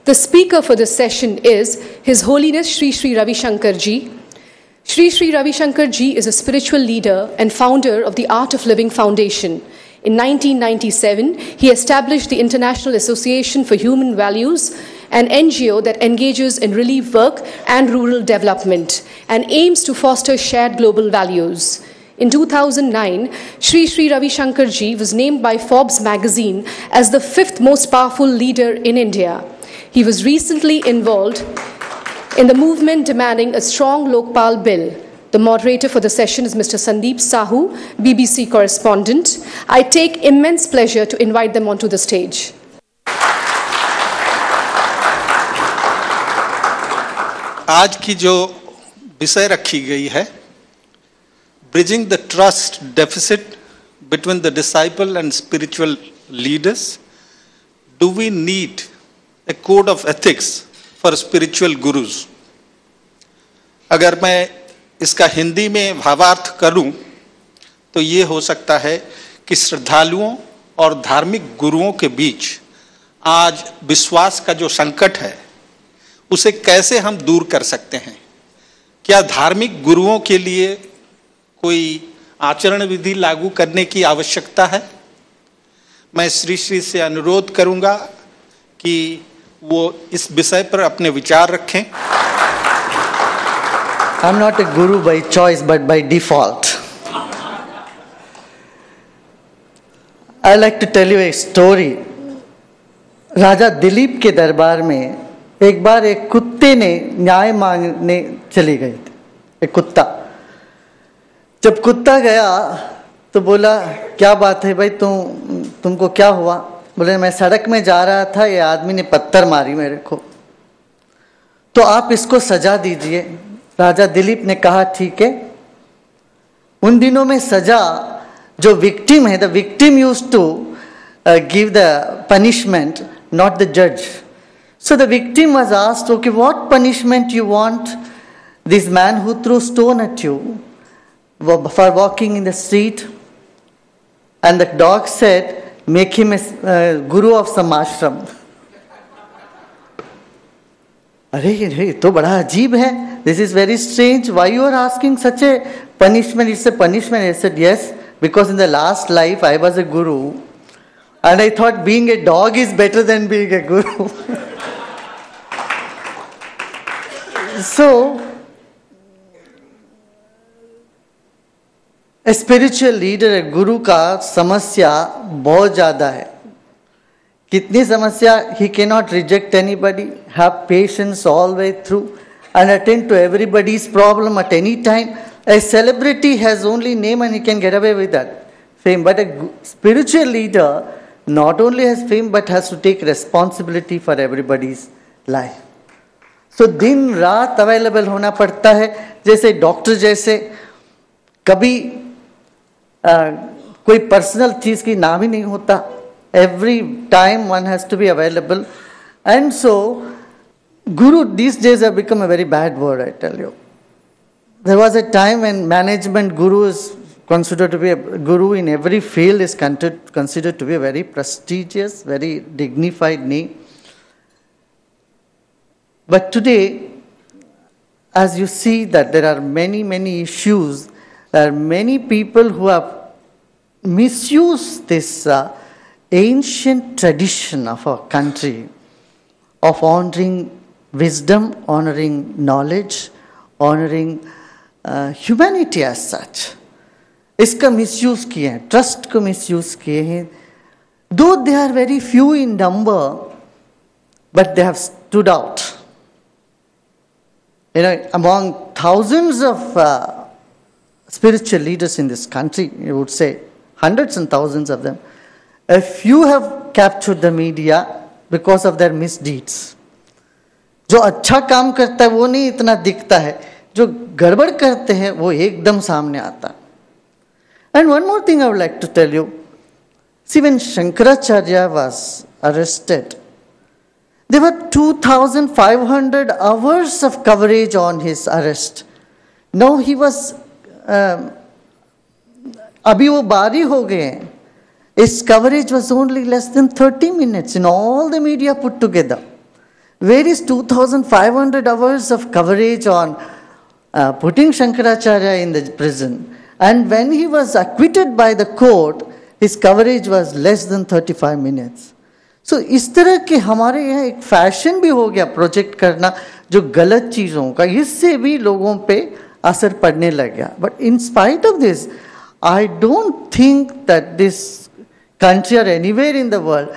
The speaker for this session is His Holiness Shri Shri Ravi Shankar Ji. Shri Shri Ravi Shankar Ji is a spiritual leader and founder of the Art of Living Foundation. In 1997, he established the International Association for Human Values, an NGO that engages in relief work and rural development and aims to foster shared global values. In 2009, Shri Shri Ravi Shankar Ji was named by Forbes magazine as the 5th most powerful leader in India. He was recently involved in the movement demanding a strong Lokpal bill. The moderator for the session is Mr. Sandeep Sahu, BBC correspondent. I take immense pleasure to invite them onto the stage. आज की जो विषय रखी गई है, bridging the trust deficit between the disciple and spiritual leaders. Do we need a code of ethics for spiritual gurus? अगर मैं इसका हिंदी में भावार्थ करूं तो ये हो सकता है कि श्रद्धालुओं और धार्मिक गुरुओं के बीच आज विश्वास का जो संकट है उसे कैसे हम दूर कर सकते हैं। क्या धार्मिक गुरुओं के लिए कोई आचरण विधि लागू करने की आवश्यकता है? मैं श्री श्री से अनुरोध करूंगा कि वो इस विषय पर अपने विचार रखें। I'm not a guru by choice but by default. I like to tell you a story. राजा दिलीप के दरबार में एक बार एक कुत्ते ने न्याय मांगने चली गई थी। एक कुत्ता, जब कुत्ता गया तो बोला क्या बात है भाई, तुमको क्या हुआ? बोले मैं सड़क में जा रहा था, ये आदमी ने पत्थर मारी मेरे को, तो आप इसको सजा दीजिए। राजा दिलीप ने कहा ठीक है। उन दिनों में सजा जो विक्टिम है, the victim used to give the punishment, not the जज. So the victim was asked, okay, what punishment you want this man who threw stone at you for walking in the street? And the dog said, make him a guru of some ashram. अरे तो बड़ा अजीब है. This is very strange. Why you are asking such a punishment? It's a punishment. I said, yes, because in the last life I was a guru and I thought being a dog is better than being a guru. So, a spiritual leader, a guru का समस्या बहुत ज़्यादा है. कितनी समस्या? He cannot reject anybody, have patience all the way through and attend to everybody's problem at any time. A celebrity has only name and he can get away with that fame. But a spiritual leader not only has fame but has to take responsibility for everybody's life. So दिन रात available होना पड़ता है. जैसे doctor जैसे कभी कोई personal चीज़ की नाम ही नहीं होता. Every time one has to be available. And so guru these days have become a very bad word, I tell you. There was a time when management guru is considered to be a guru in every field, is considered to be a very prestigious, very dignified name. But today, as you see that there are many, many issues, there are many people who have misused this ancient tradition of our country of honoring wisdom, honoring knowledge, honoring humanity as such. इसका misuse किए हैं, trust को misuse किए हैं. Though they are very few in number, but they have stood out. You know, among thousands of spiritual leaders in this country, you would say hundreds and thousands of them, a few have captured the media because of their misdeeds. जो अच्छा काम करता है वो नहीं इतना दिखता है, जो गड़बड़ करते हैं वो एकदम सामने आता. And one more thing I would like to tell you. See, when Shankaracharya was arrested, there were 2,500 hours of coverage on his arrest. Now he was, अभी वो बारी हो गए हैं. His coverage was only less than 30 minutes in all the media put together. Where is 2,500 hours of coverage on putting Shankaracharya in the prison? And when he was acquitted by the court, his coverage was less than 35 minutes. So इस तरह के हमारे यहाँ एक fashion भी हो गया project करना जो गलत चीज़ों का, इससे भी लोगों पे असर पड़ने लग गया. But in spite of this, I don't think that this country or anywhere in the world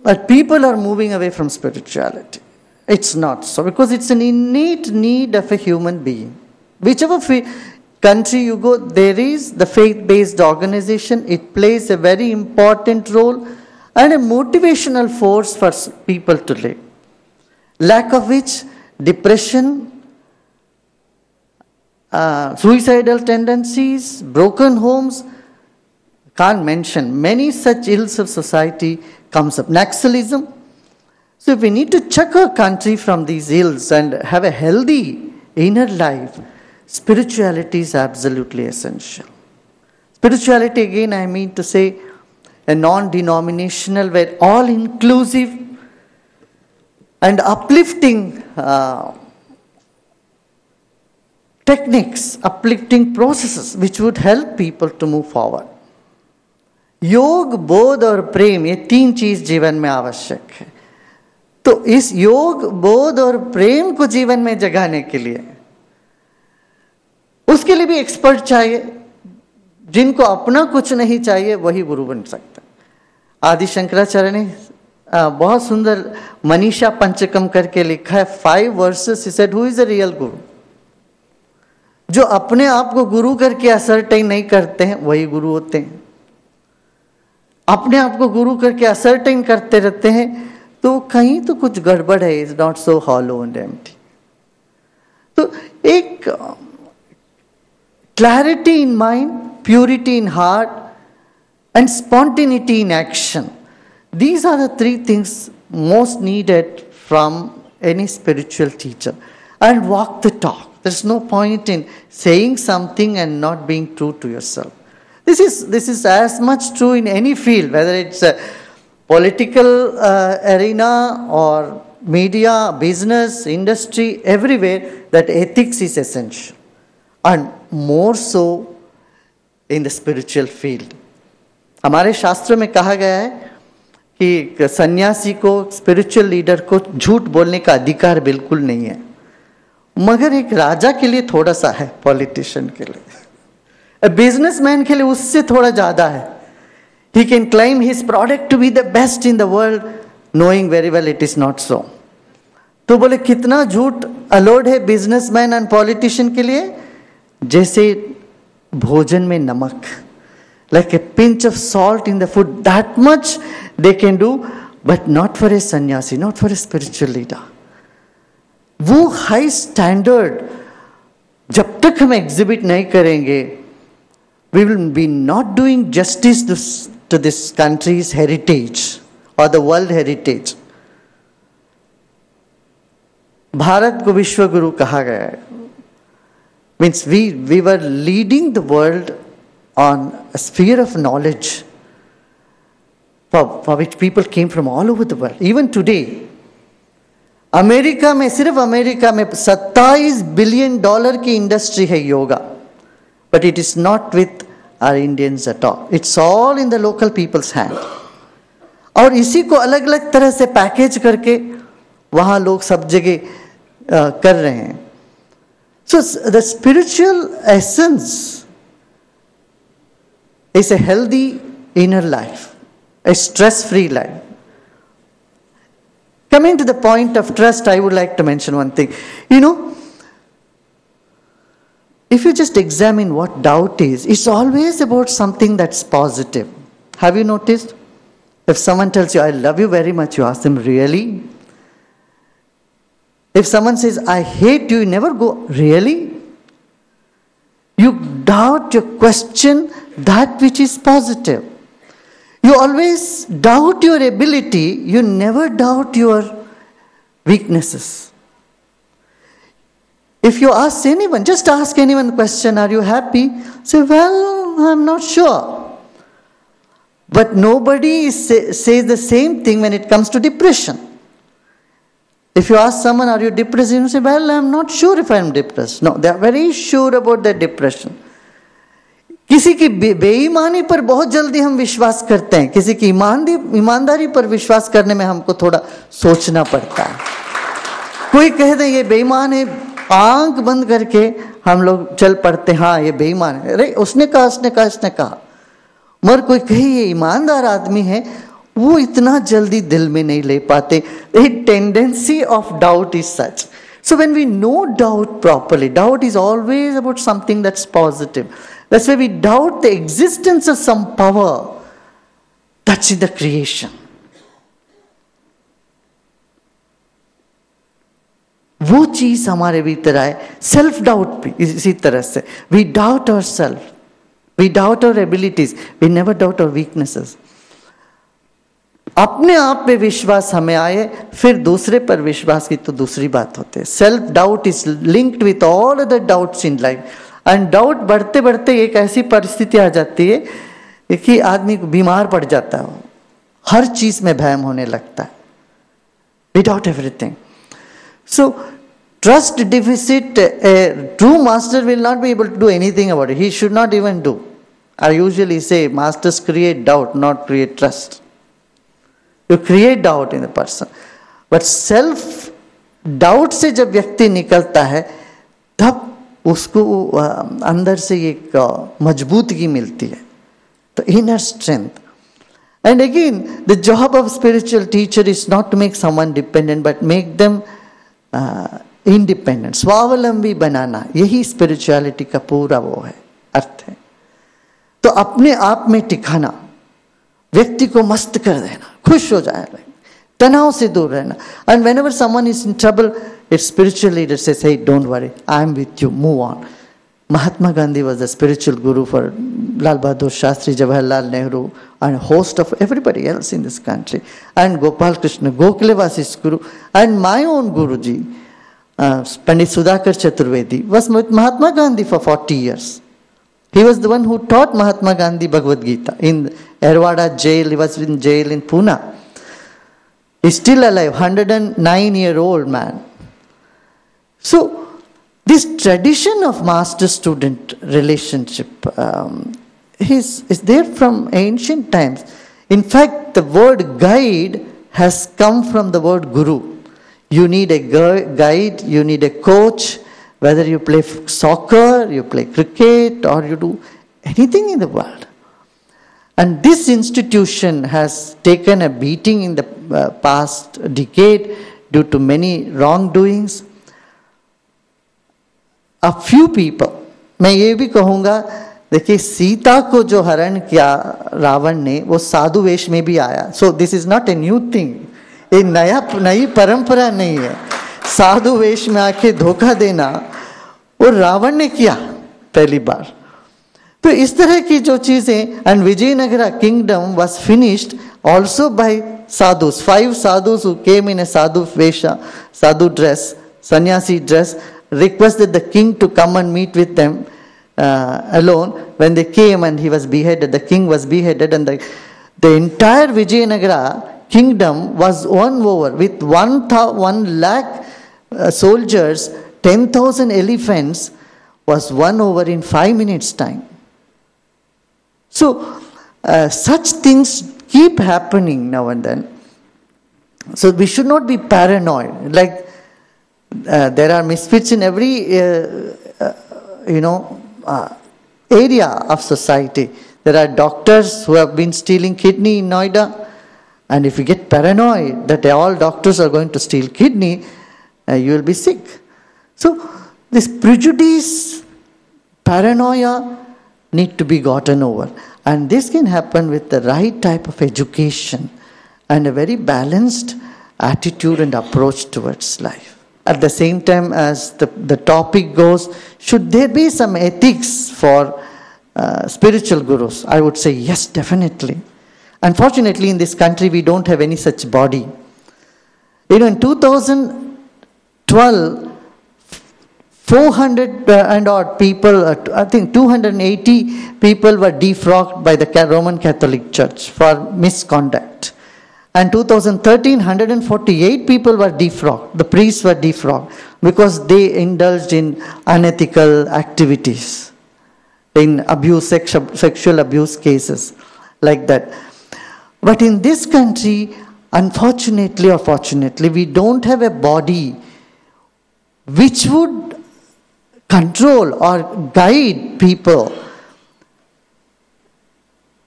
that people are moving away from spirituality. It's not so, because it's an innate need of a human being. Whichever country you go, there is the faith-based organization. It plays a very important role and a motivational force for people to live. Lack of which, depression, suicidal tendencies, broken homes, can't mention. Many such ills of society comes up. Naxalism. So if we need to check our country from these ills and have a healthy inner life, spirituality is absolutely essential. Spirituality, again, I mean to say a non-denominational, where all-inclusive and uplifting techniques, uplifting processes which would help people to move forward. योग, बोध और प्रेम, ये तीन चीज जीवन में आवश्यक है. तो इस योग, बोध और प्रेम को जीवन में जगाने के लिए उसके लिए भी एक्सपर्ट चाहिए. जिनको अपना कुछ नहीं चाहिए वही गुरु बन सकता है. आदि शंकराचार्य ने बहुत सुंदर मनीषा पंचकम करके लिखा है. 5 verses. He said, who is a real guru? जो अपने आप को गुरु करके असरटेन नहीं करते हैं वही गुरु होते हैं. अपने आप को गुरु करके असरटेन करते रहते हैं तो कहीं तो कुछ गड़बड़ है. Is not so hollow and empty. तो एक clarity in mind, purity in heart, and spontaneity in action. These are the 3 things most needed from any spiritual teacher. And walk the talk. There's no point in saying something and not being true to yourself. This is as much true in any field, whether it's a political arena or media, business, industry, everywhere, that ethics is essential. And more so in the spiritual field. हमारे शास्त्र में कहा गया है कि सन्यासी को, spiritual leader को झूठ बोलने का अधिकार बिल्कुल नहीं है, मगर एक राजा के लिए थोड़ा सा है, पॉलिटिशियन के लिए, बिजनेसमैन के लिए उससे थोड़ा ज्यादा है. He can claim his product to be the best in the world, knowing very well it is not so. तो बोले कितना झूठ अलाउड है बिजनेसमैन एंड पॉलिटिशियन के लिए? जैसे भोजन में नमक, like a pinch of salt in the food, that much they can do, but not for a sannyasi, not for a spiritual leader. वो हाई स्टैंडर्ड जब तक हम एग्जिबिट नहीं करेंगे, we will be not doing justice to this country's heritage or the world heritage. Bharat को विश्व गुरु कहा गया है. Means we were leading the world on a sphere of knowledge for which people came from all over the world. Even today, America में, सिर्फ America में $27 billion की industry है yoga, but it is not with our Indians at all. It's all in the local people's hand. और इसी को अलग अलग तरह से पैकेज करके वहां लोग सब जगह कर रहे हैं. So the spiritual essence is a healthy inner life, a stress-free life. Coming to the point of trust, I would like to mention one thing. You know, if you just examine what doubt is, it's always about something that's positive. Have you noticed? If someone tells you, I love you very much, you ask them, really? If someone says, I hate you, you never go, really? You doubt, you question that which is positive. You always doubt your ability, you never doubt your weaknesses. If you ask anyone, just ask anyone the question, are you happy? Say, well, I'm not sure. But nobody says the same thing when it comes to depression. If you ask someone, are you depressed? You say, well, I'm not sure if I'm depressed. No, they are very sure about their depression. किसी की बेईमानी पर बहुत जल्दी हम विश्वास करते हैं, किसी की ईमानदारी पर विश्वास करने में हमको थोड़ा सोचना पड़ता है. कोई कह दे ये बेईमान है, आंख बंद करके हम लोग चल पड़ते, हाँ ये बेईमान है, अरे उसने कहा. मगर कोई कहे ये ईमानदार आदमी है, वो इतना जल्दी दिल में नहीं ले पाते. A tendency of doubt is such. So when we know doubt properly, doubt is always about something that's positive. That's why we doubt the existence of some power that's in the creation. वो चीज हमारे भीतर आए. Self doubt भी इसी तरह से. We doubt ourselves. We doubt our abilities. We never doubt our weaknesses. अपने आप पे विश्वास हमें आए, फिर दूसरे पर विश्वास की तो दूसरी बात होती है. Self doubt is linked with all other doubts in life. And doubt बढ़ते बढ़ते एक ऐसी परिस्थिति आ जाती है कि आदमी बीमार पड़ जाता है, हर चीज में भ्रम होने लगता है. We doubt everything. So, trust deficit, a true master will not be able to do anything about it. He should not even do. I usually say, masters create doubt, not create trust. You create doubt in the person. But self-doubt से जब व्यक्ति निकलता है, तब उसको अंदर से एक मजबूती मिलती है. तो inner strength. And again, the job of spiritual teacher is not to make someone dependent, but make them independent, स्वावलंबी बनाना. यही स्पिरिचुअलिटी का पूरा वो है, अर्थ है. तो अपने आप में टिकाना, व्यक्ति को मस्त कर देना, खुश हो जाए, तनाव से दूर रहना. And whenever someone is in trouble, it's spiritual leader says, hey don't worry, I am with you, move on. Mahatma Gandhi was the spiritual guru for Lal Bahadur Shastri, Jawaharlal Nehru, and a host of everybody else in this country. And Gopal Krishna Gokhale was his guru. And my own Guruji, Pandit Sudhakar Chaturvedi, was with Mahatma Gandhi for 40 years. He was the one who taught Mahatma Gandhi Bhagavad Gita in Erwada jail. He was in jail in Pune. He's still alive, 109-year-old man. So, this tradition of master-student relationship is there from ancient times. In fact, the word guide has come from the word guru. You need a guide, you need a coach, whether you play soccer, you play cricket, or you do anything in the world. And this institution has taken a beating in the past decade due to many wrongdoings. A few people, मैं ये भी कहूँगा, देखिए सीता को जो हरण किया रावण ने, वो साधु वेश में भी आया. So this is not a new thing. ये नई परंपरा नहीं है. साधु वेश में आके धोखा देना वो रावण ने किया पहली बार. तो इस तरह की जो चीजें. And Vijayanagara kingdom was finished also by sadhus. 5 sadhus who came in a sadhu vesha, sadhu dress, sannyasi dress, requested the king to come and meet with them alone. When they came and he was beheaded, the king was beheaded, and the entire Vijayanagara kingdom was won over with 1 lakh soldiers, 10,000 elephants was won over in 5 minutes time. So such things keep happening now and then. So we should not be paranoid. Like there are misfits in every area of society. There are doctors who have been stealing kidney in Noida, and if you get paranoid that all doctors are going to steal kidney, you will be sick. So this prejudice, paranoia need to be gotten over, and this can happen with the right type of education and a very balanced attitude and approach towards life. At the same time, as the topic goes, should there be some ethics for spiritual gurus? I would say yes, definitely. Unfortunately, in this country, we don't have any such body. In 2012, 400 and odd people, I think 280 people were defrocked by the Roman Catholic Church for misconduct. And 2013, 148 people were defrocked. The priests were defrocked because they indulged in unethical activities, in abuse, sexual abuse cases like that. But in this country, unfortunately or fortunately, we don't have a body which would control or guide people.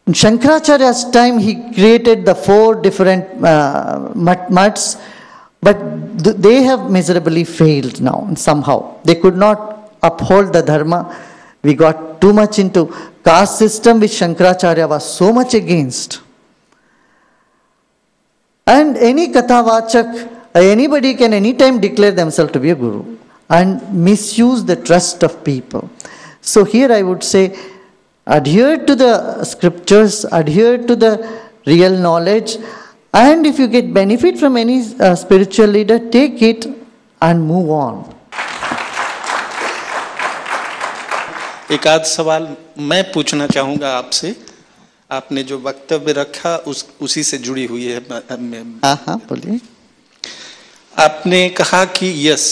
In Shankaracharya's time, he created the 4 different mutts, but they have miserably failed now somehow. They could not uphold the dharma. We got too much into caste system, which Shankaracharya was so much against. And any kathavachak, anybody can anytime declare themselves to be a guru and misuse the trust of people. So here I would say, adhere to the scriptures, adhere to the real knowledge, and if you get benefit from any spiritual leader, take it and move on. एक आध सवाल मैं पूछना चाहूँगा आपसे, आपने जो वक्तव्य रखा उसी से जुड़ी हुई है। हाँ बोलिए। आपने कहा कि यस,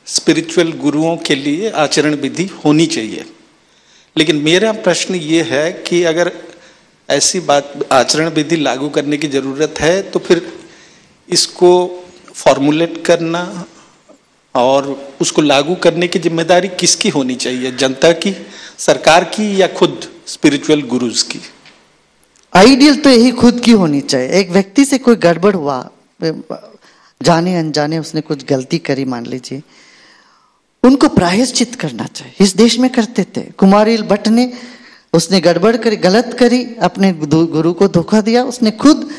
स्पिरिचुअल गुरुओं के लिए आचरण विधि होनी चाहिए, लेकिन मेरा प्रश्न ये है कि अगर ऐसी बात आचरण विधि लागू करने की जरूरत है तो फिर इसको फॉर्मुलेट करना और उसको लागू करने की जिम्मेदारी किसकी होनी चाहिए? जनता की, सरकार की, या खुद स्पिरिचुअल गुरुज की? आइडियल तो यही खुद की होनी चाहिए। एक व्यक्ति से कोई गड़बड़ हुआ, जाने अनजाने उसने कुछ गलती करी मान लीजिए, उनको प्रायश्चित करना चाहिए। इस देश में करते थे। कुमारी भट्ट ने, उसने गड़बड़ करी, गलत करी, अपने गुरु को धोखा दिया, उसने खुद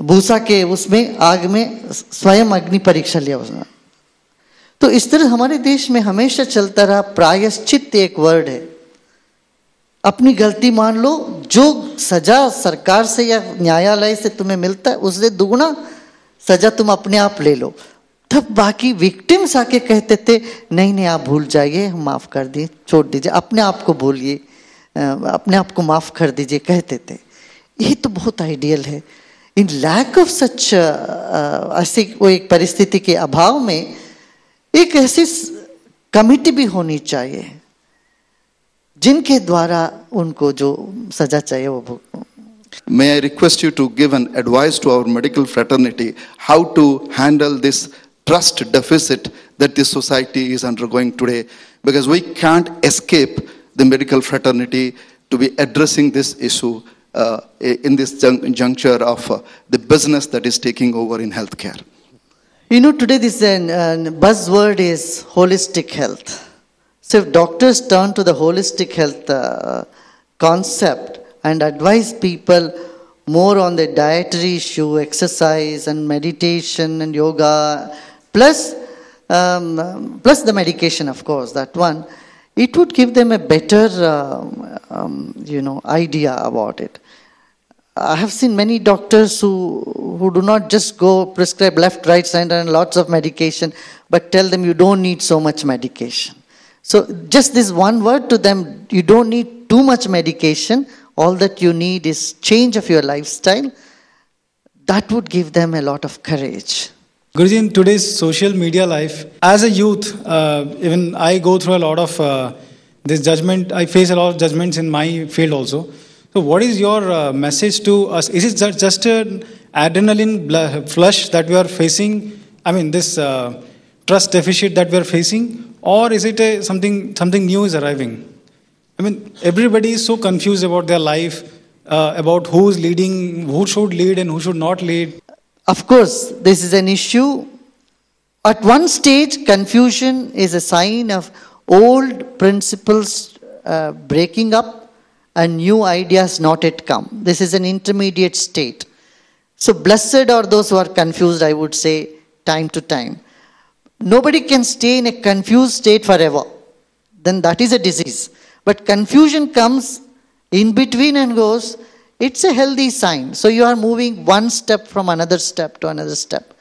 भूसा के उसमें आग में स्वयं अग्नि परीक्षा लिया उसने। तो इस तरह हमारे देश में हमेशा चलता रहा। प्रायश्चित एक वर्ड है, अपनी गलती मान लो, जो सजा सरकार से या न्यायालय से तुम्हें मिलता है उससे दुगुना सजा तुम अपने आप ले लो। तब बाकी विक्टिम्स आके कहते थे नहीं नहीं आप भूल जाइए, हम माफ कर दिए, छोड़ दीजिए, अपने आप को भूलिए, अपने आप को माफ कर दीजिए, कहते थे। ये तो बहुत आइडियल है। इन लैक ऑफ सच, ऐसी कोई एक परिस्थिति के अभाव में एक ऐसी कमिटी भी होनी चाहिए जिनके द्वारा उनको जो सजा चाहिए वो। May I request you to give an advice to our medical fraternity how to handle this trust deficit that this society is undergoing today, because we can't escape the medical fraternity to be addressing this issue in this juncture of the business that is taking over in healthcare. You know, today this buzzword is holistic health. So if doctors turn to the holistic health concept and advise people more on the dietary issue, exercise and meditation and yoga, plus the medication, of course, that one, it would give them a better, idea about it. I have seen many doctors who do not just go prescribe left, right, center and lots of medication, but tell them you don't need so much medication. So just this one word to them, you don't need too much medication. All that you need is change of your lifestyle. That would give them a lot of courage. Guruji, in today's social media life, as a youth, even I go through a lot of this judgment. I face a lot of judgments in my field also. So what is your message to us? Is it just an adrenaline flush that we are facing? I mean, this trust deficit that we are facing? Or is it something new is arriving? I mean, everybody is so confused about their life, about who's leading, who should lead and who should not lead. Of course, this is an issue. At one stage, confusion is a sign of old principles breaking up and new ideas not yet come. This is an intermediate state. So blessed are those who are confused, I would say, time to time. Nobody can stay in a confused state forever. Then that is a disease. But confusion comes in between and goes, it's a healthy sign. So you are moving one step from another step to another step.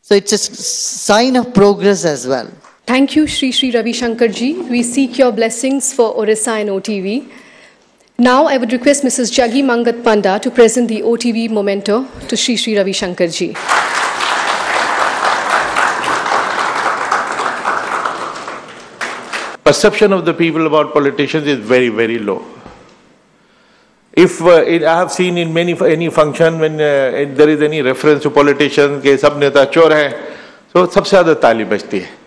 So it's a sign of progress as well. Thank you, Sri Ravi Shankar ji. We seek your blessings for Orissa and OTV. Now I would request Mrs. Jaggi Mangat Panda to present the OTV memento to Sri Sri Ravi Shankar ji. Perception of the people about politicians is very, very low. If I have seen in any function when there is any reference to politicians के सब नेता चोर हैं, तो सबसे ज़्यादा ताली बजती है.